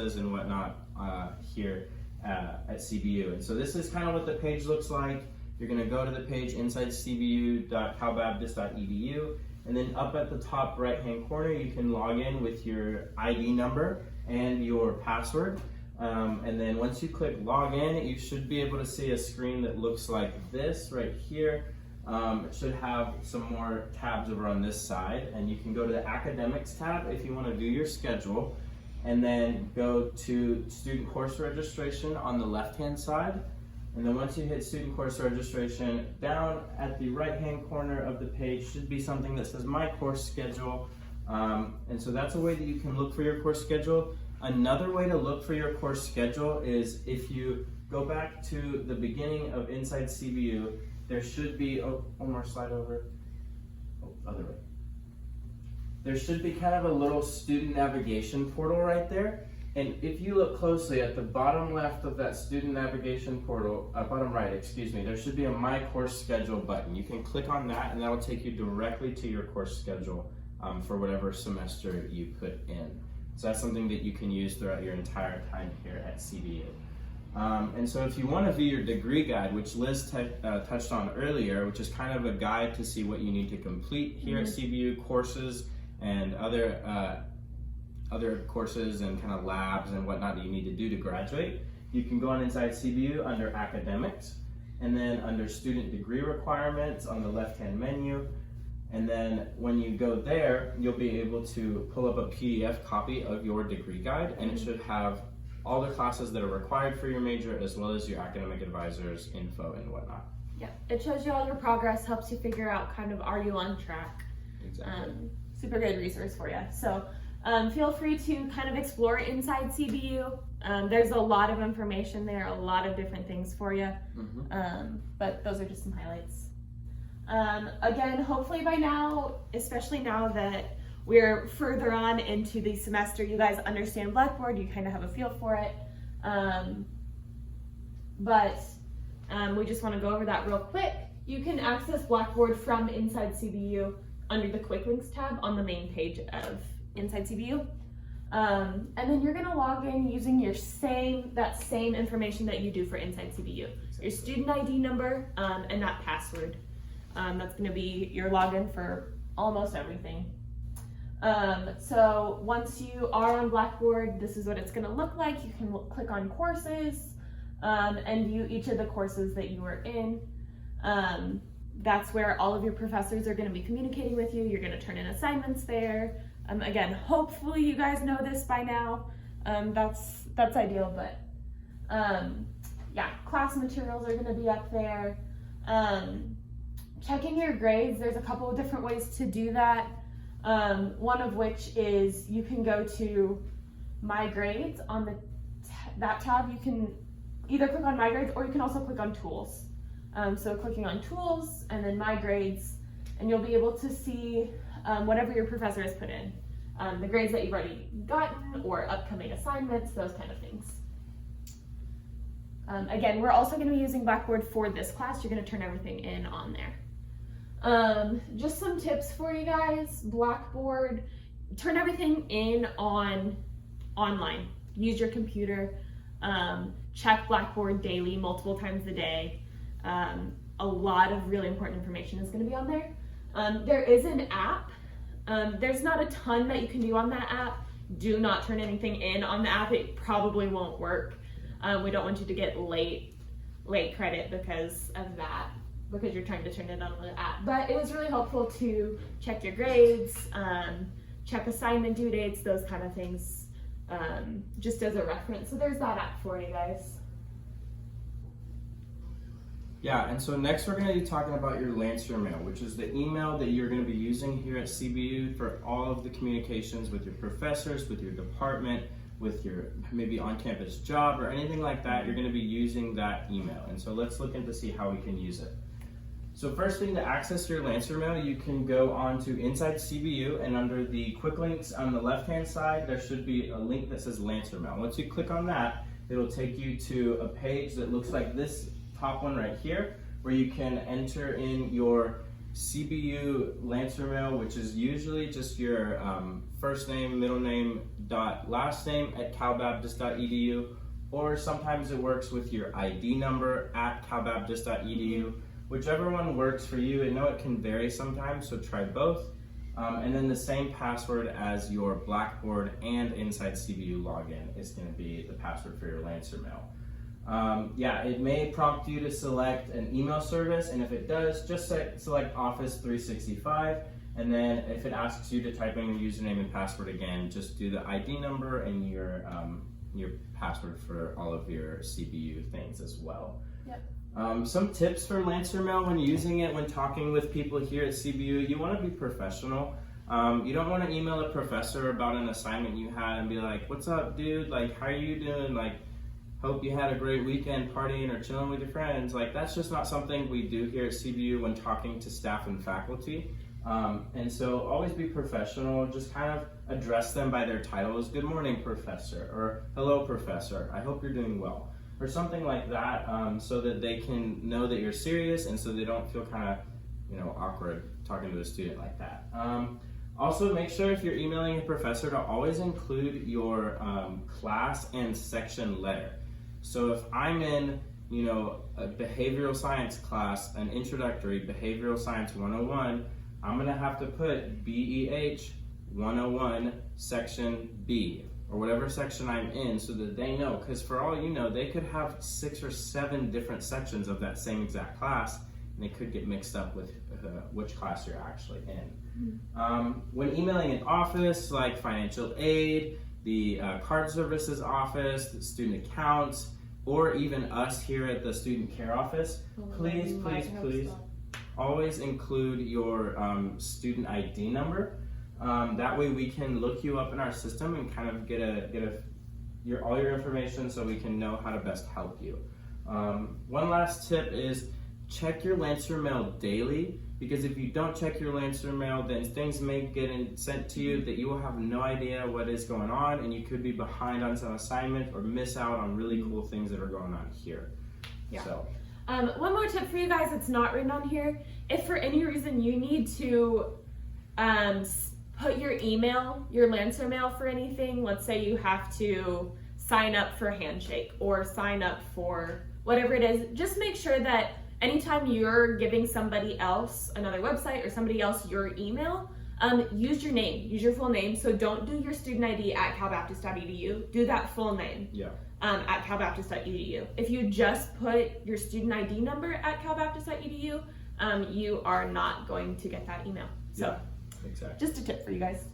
and whatnot here at CBU. And so this is kind of what the page looks like. You're going to go to the page inside cbu.calbaptist.edu, and then up at the top right hand corner you can log in with your ID number and your password. And then once you click log in, you should be able to see a screen that looks like this right here. It should have some more tabs over on this side, and you can go to the academics tab if you want to view your schedule, and then go to student course registration on the left hand side. And then once you hit student course registration, down at the right hand corner of the page should be something that says my course schedule. And so that's a way that you can look for your course schedule. Another way to look for your course schedule is if you go back to the beginning of Inside CBU, there should be, oh, one more slide over, other way. There should be kind of a little student navigation portal right there. And if you look closely at the bottom left of that student navigation portal, bottom right, excuse me, there should be a My Course Schedule button. You can click on that and that'll take you directly to your course schedule for whatever semester you put in. So that's something that you can use throughout your entire time here at CBU. And so if you want to view your degree guide, which Liz touched on earlier, which is kind of a guide to see what you need to complete here at CBU, courses and other courses and kind of labs and whatnot that you need to do to graduate, you can go on Inside CBU under Academics, and then under Student Degree Requirements on the left-hand menu. And then when you go there, you'll be able to pull up a PDF copy of your degree guide, and it should have all the classes that are required for your major, as well as your academic advisor's info and whatnot. Yeah, it shows you all your progress, helps you figure out kind of, are you on track? Exactly. Super good resource for you. So feel free to kind of explore Inside CBU. There's a lot of information there, a lot of different things for you. But those are just some highlights. Again, hopefully by now, especially now that we're further on into the semester, you guys understand Blackboard, you kind of have a feel for it. We just want to go over that real quick. You can access Blackboard from Inside CBU under the Quick Links tab on the main page of Inside CBU. And then you're going to log in using your that same information that you do for Inside CBU. Your student ID number and that password. That's going to be your login for almost everything. So once you are on Blackboard, this is what it's going to look like. You can click on courses and view each of the courses that you are in. That's where all of your professors are going to be communicating with you. You're going to turn in assignments there. Again, hopefully you guys know this by now. That's ideal, but yeah, class materials are going to be up there. Checking your grades, there's a couple of different ways to do that. One of which is you can go to My Grades on that tab. You can either click on My Grades or you can also click on Tools. So clicking on Tools and then My Grades, and you'll be able to see whatever your professor has put in. The grades that you've already gotten or upcoming assignments, those kind of things. Again, we're also going to be using Blackboard for this class. You're going to turn everything in on there. Just some tips for you guys. Blackboard, turn everything in online. Use your computer. Check Blackboard daily, multiple times a day. A lot of really important information is going to be on there. There is an app. There's not a ton that you can do on that app. Do not turn anything in on the app. It probably won't work. We don't want you to get late credit because of that, because you're trying to turn it on the app. But it was really helpful to check your grades, check assignment due dates, those kind of things, just as a reference. So there's that app for you guys. Yeah, and so next we're going to be talking about your Lancer Mail, which is the email that you're going to be using here at CBU for all of the communications with your professors, with your department, with your maybe on-campus job or anything like that. You're going to be using that email. And so let's look into see how we can use it. So first thing, to access your Lancer Mail, you can go on to Inside CBU, and under the quick links on the left-hand side, there should be a link that says Lancer Mail. Once you click on that, it'll take you to a page that looks like this top one right here, where you can enter in your CBU Lancer Mail, which is usually just your first name, middle name, dot last name at calbaptist.edu, or sometimes it works with your ID number at calbaptist.edu. Whichever one works for you. I know it can vary sometimes, so try both. And then the same password as your Blackboard and Inside CBU login is going to be the password for your Lancer Mail. Yeah, it may prompt you to select an email service, and if it does, just select Office 365, and then if it asks you to type in your username and password again, just do the ID number and your password for all of your CBU things as well. Yep. Some tips for Lancer Mail when using it, when talking with people here at CBU: you want to be professional. You don't want to email a professor about an assignment you had and be like, "What's up, dude? Like, how are you doing? Like, hope you had a great weekend partying or chilling with your friends." Like, that's just not something we do here at CBU when talking to staff and faculty. And so always be professional. Just kind of address them by their titles. "Good morning, professor," or "Hello, professor. I hope you're doing well," or something like that, so that they can know that you're serious and so they don't feel kind of, awkward talking to a student like that. Also, make sure if you're emailing a professor to always include your class and section letter. So if I'm in, a behavioral science class, an introductory behavioral science 101, I'm gonna have to put BEH 101 section B, or whatever section I'm in, so that they know, because for all you know, they could have 6 or 7 different sections of that same exact class, and they could get mixed up with which class you're actually in. When emailing an office like financial aid, the card services office, the student accounts, or even us here at the student care office, please always include your student ID number. That way we can look you up in our system and kind of get all your information so we can know how to best help you. One last tip is check your Lancer Mail daily, because if you don't check your Lancer Mail, then things may get sent to you that you will have no idea what is going on, and you could be behind on some assignment or miss out on really cool things that are going on here. Yeah. So. One more tip for you guys that's not written on here: if for any reason you need to put your email, your Lancer Mail for anything, let's say you have to sign up for Handshake or sign up for whatever it is, just make sure that anytime you're giving somebody else, another website or somebody else, your email, use your name, use your full name. So don't do your student ID at calbaptist.edu, do that full name. Yeah. At calbaptist.edu. If you just put your student ID number at calbaptist.edu, you are not going to get that email. So, yeah, exactly. Just a tip for you guys.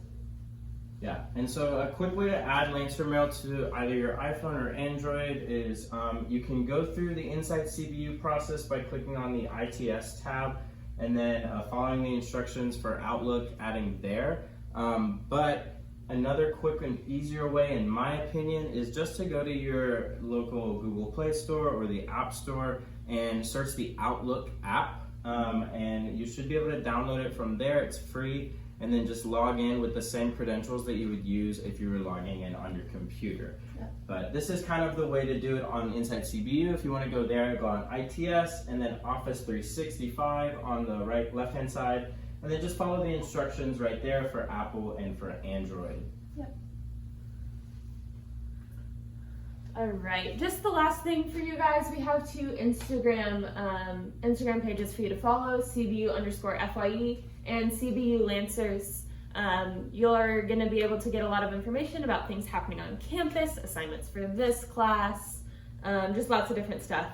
Yeah, and so a quick way to add Lancer Mail to either your iPhone or Android is you can go through the Inside CBU process by clicking on the ITS tab and then following the instructions for Outlook, adding there. But another quick and easier way, in my opinion, is just to go to your local Google Play Store or the App Store and search the Outlook app. And you should be able to download it from there. It's free. And then just log in with the same credentials that you would use if you were logging in on your computer. Yep. But this is kind of the way to do it on Inside CBU. If you want to go there, go on ITS and then Office 365 on the left-hand side. And then just follow the instructions right there for Apple and for Android. Yep. All right, just the last thing for you guys, we have 2 Instagram pages for you to follow, CBU_FYE and CBU Lancers. You're going to be able to get a lot of information about things happening on campus, assignments for this class, just lots of different stuff.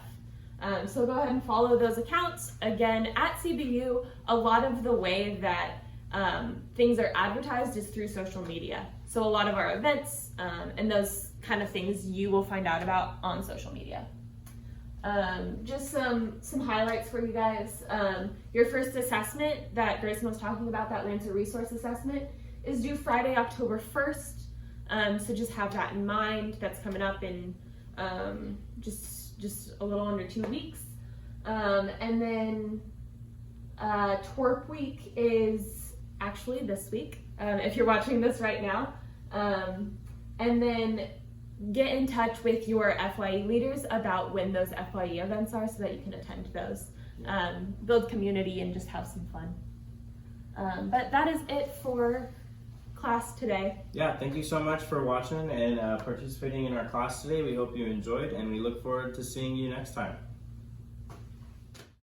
So go ahead and follow those accounts. Again, at CBU, a lot of the way that things are advertised is through social media. So a lot of our events and those kind of things you will find out about on social media. Just some highlights for you guys. Your first assessment that Grayson was talking about, that Lancer Resource Assessment, is due Friday, October 1st. So just have that in mind. That's coming up in just a little under 2 weeks. And then Twerp Week is actually this week, if you're watching this right now. And then get in touch with your FYE leaders about when those FYE events are so that you can attend those. build community, and just have some fun. But that is it for class today. Yeah, thank you so much for watching and participating in our class today. We hope you enjoyed, and we look forward to seeing you next time.